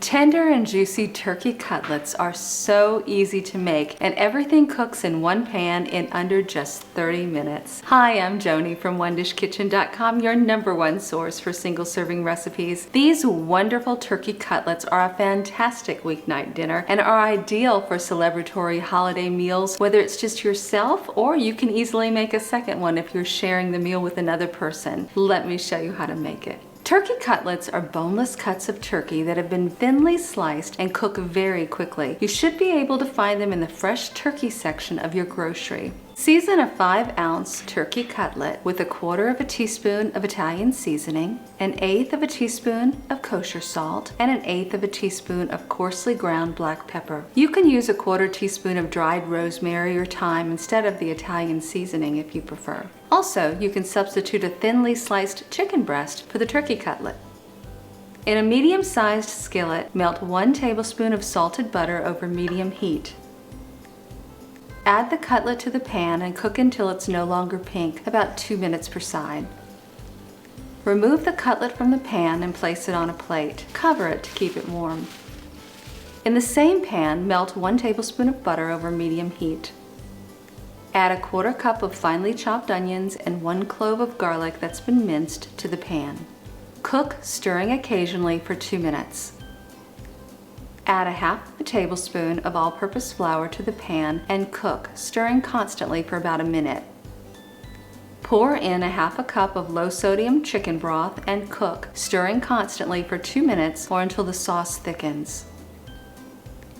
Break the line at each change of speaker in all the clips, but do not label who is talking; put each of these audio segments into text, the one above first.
Tender and juicy turkey cutlets are so easy to make, and everything cooks in one pan in under just 30 minutes. Hi, I'm Joni from OneDishKitchen.com, your #1 source for single-serving recipes. These wonderful turkey cutlets are a fantastic weeknight dinner and are ideal for celebratory holiday meals, whether it's just yourself or you can easily make a second one if you're sharing the meal with another person. Let me show you how to make it. Turkey cutlets are boneless cuts of turkey that have been thinly sliced and cook very quickly. You should be able to find them in the fresh turkey section of your grocery. Season a 5-ounce turkey cutlet with 1/4 teaspoon of Italian seasoning, 1/8 teaspoon of kosher salt, and 1/8 teaspoon of coarsely ground black pepper. You can use 1/4 teaspoon of dried rosemary or thyme instead of the Italian seasoning if you prefer. Also, you can substitute a thinly sliced chicken breast for the turkey cutlet. In a medium-sized skillet, melt 1 tablespoon of salted butter over medium heat. Add the cutlet to the pan and cook until it's no longer pink, about 2 minutes per side. Remove the cutlet from the pan and place it on a plate. Cover it to keep it warm. In the same pan, melt 1 tablespoon of butter over medium heat. Add 1/4 cup of finely chopped onions and 1 clove of garlic that's been minced to the pan. Cook, stirring occasionally for 2 minutes. Add 1/2 tablespoon of all-purpose flour to the pan and cook, stirring constantly for about a minute. Pour in 1/2 cup of low-sodium chicken broth and cook, stirring constantly for 2 minutes or until the sauce thickens.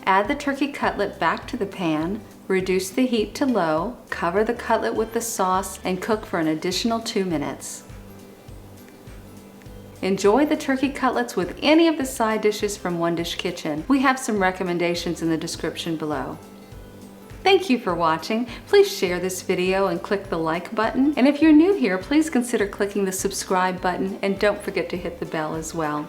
Add the turkey cutlet back to the pan, reduce the heat to low, cover the cutlet with the sauce, and cook for an additional 2 minutes. Enjoy the turkey cutlets with any of the side dishes from One Dish Kitchen. We have some recommendations in the description below. Thank you for watching. Please share this video and click the like button. And if you're new here, please consider clicking the subscribe button and don't forget to hit the bell as well.